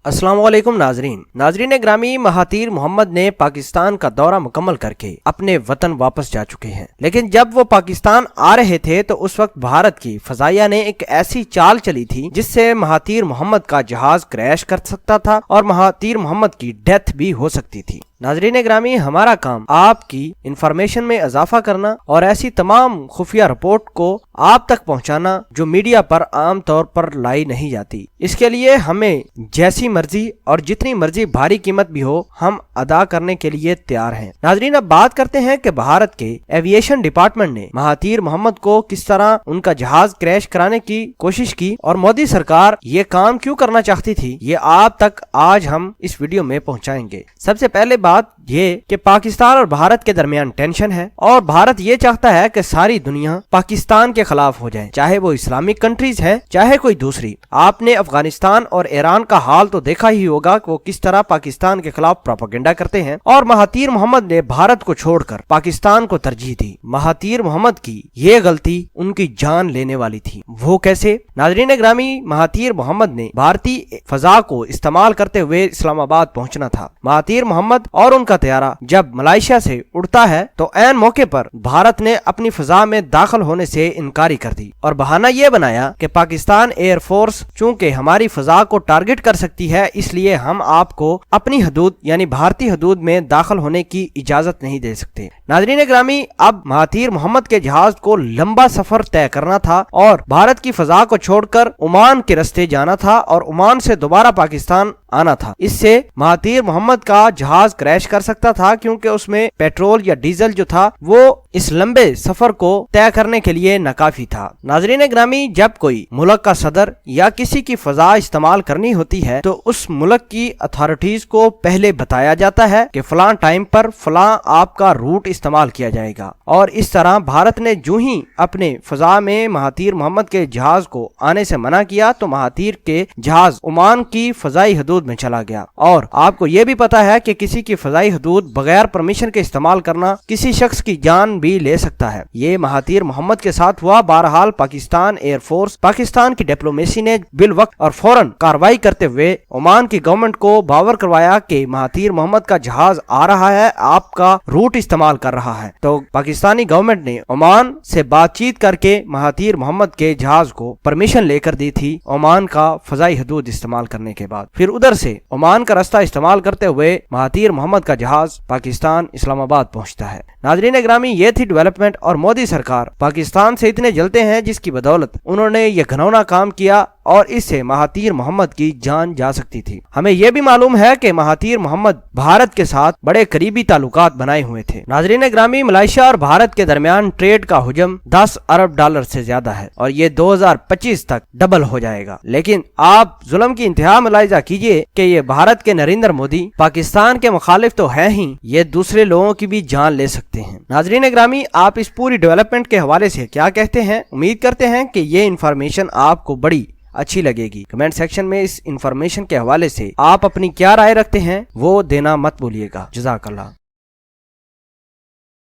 अस्सलाम वालेकुम नाजरीन ग्रामी, महातीर मोहम्मद ने पाकिस्तान का दौरा मुकम्मल करके अपने वतन वापस जा चुके हैं। लेकिन जब वो पाकिस्तान आ रहे थे तो उस वक्त भारत की फजाइया ने एक ऐसी चाल चली थी जिससे महातीर मोहम्मद का जहाज क्रैश कर सकता था और महातीर मोहम्मद की डेथ भी हो सकती थी। नाजरीन ग्रामी, हमारा काम आपकी इंफॉर्मेशन में इजाफा करना और ऐसी तमाम खुफिया रिपोर्ट को आप तक पहुंचाना जो मीडिया पर आम तौर पर लाई नहीं जाती। इसके लिए हमें जैसी मर्जी और जितनी मर्जी भारी कीमत भी हो, हम अदा करने के लिए तैयार हैं। नाजरीन, अब बात करते हैं कि भारत के एविएशन डिपार्टमेंट ने महातीर मोहम्मद को किस तरह उनका जहाज क्रैश कराने की कोशिश की और मोदी सरकार ये काम क्यों करना चाहती थी, ये आप तक आज हम इस वीडियो में पहुंचाएंगे। सबसे पहले बात ये कि पाकिस्तान और भारत के दरमियान टेंशन है और भारत ये चाहता है कि सारी दुनिया पाकिस्तान के खिलाफ हो जाए, चाहे वो इस्लामिक कंट्रीज है चाहे कोई दूसरी। आपने अफगानिस्तान और ईरान का हाल तो देखा ही होगा कि वो किस तरह पाकिस्तान के खिलाफ प्रोपेगेंडा करते हैं और महातीर मोहम्मद ने भारत को छोड़कर पाकिस्तान को तरजीह दी। महातीर मोहम्मद की ये गलती उनकी जान लेने वाली थी। वो कैसे? नाजरीन ग्रामी, महातीर मोहम्मद ने भारतीय फजा को इस्तेमाल करते हुए इस्लामाबाद पहुंचना था। महातीर मोहम्मद और उनका तैयारा जब मलेशिया से उड़ता है तो ऐन मौके पर भारत ने अपनी फजा में दाखिल होने से इनकारी कर दी और बहाना ये बनाया कि पाकिस्तान एयरफोर्स चूंकि हमारी फजा को टारगेट कर सकती है, इसलिए हम आपको अपनी हदूद यानी भारतीय हदूद में दाखिल होने की इजाजत नहीं दे सकते। नाजरीन ग्रामी, अब महातीर मोहम्मद के जहाज को लंबा सफर तय करना था और भारत की फजा को छोड़कर ओमान के रास्ते जाना था और ओमान से दोबारा पाकिस्तान आना था। इससे महातीर मोहम्मद का जहाज क्रैश कर सकता था क्योंकि उसमें पेट्रोल या डीजल जो था वो इस लंबे सफर को तय करने के लिए नाकाफी था। नाजरीन ग्रामी, जब कोई मुल्क का सदर या किसी की फजा इस्तेमाल करनी होती है तो उस मुल्क की अथॉरिटीज को पहले बताया जाता है कि फलां टाइम पर फलां आपका रूट इस्तेमाल किया जाएगा और इस तरह भारत ने जो ही अपने फजा में महातीर मोहम्मद के जहाज को आने से मना किया तो महातीर के जहाज ओमान की फजाई हदूद में चला गया। और आपको ये भी पता है कि किसी की फजाई हदूद बगैर परमिशन के इस्तेमाल करना किसी शख्स की जान भी ले सकता है। ये महातीर मोहम्मद के साथ हुआ। बहरहाल पाकिस्तान एयरफोर्स, पाकिस्तान की डिप्लोमेसी ने बिलवक्त और फौरन कार्रवाई करते हुए ओमान की गवर्नमेंट को बावर करवाया कि महातीर मोहम्मद का जहाज आ रहा है, आपका रूट इस्तेमाल कर रहा है। तो पाकिस्तानी गवर्नमेंट ने ओमान से बातचीत करके महातीर मोहम्मद के जहाज को परमिशन लेकर दी थी ओमान का फजाई हदूद इस्तेमाल करने के बाद। फिर उधर से ओमान का रास्ता इस्तेमाल करते हुए महातीर मोहम्मद का जहाज पाकिस्तान इस्लामाबाद पहुंचता है। नाजरीन ग्रामी, ये थी डेवलपमेंट और मोदी सरकार पाकिस्तान से इतने जलते हैं जिसकी बदौलत उन्होंने ये घिनौना काम किया और इससे महातीर मोहम्मद की जान जा सकती थी। हमें यह भी मालूम है कि महातीर मोहम्मद भारत के साथ बड़े करीबी ताल्लुकात बनाए हुए थे। नाजरीन ग्रामी, मलेशिया और भारत के दरमियान ट्रेड का हुजम 10 अरब डॉलर से ज्यादा है और ये 2025 तक डबल हो जाएगा। लेकिन आप जुल्म की इंतहा मुलाहिजा कीजिए कि ये भारत के नरेंद्र मोदी पाकिस्तान के मुखालिफ तो है ही, ये दूसरे लोगों की भी जान ले सकते हैं। नाजरीन ग्रामी, आप इस पूरी डेवलपमेंट के हवाले से क्या कहते हैं? उम्मीद करते हैं कि ये इन्फॉर्मेशन आपको बड़ी अच्छी लगेगी। कमेंट सेक्शन में इस इंफॉर्मेशन के हवाले से आप अपनी क्या राय रखते हैं वो देना मत भूलिएगा। जज़ाकल्लाह।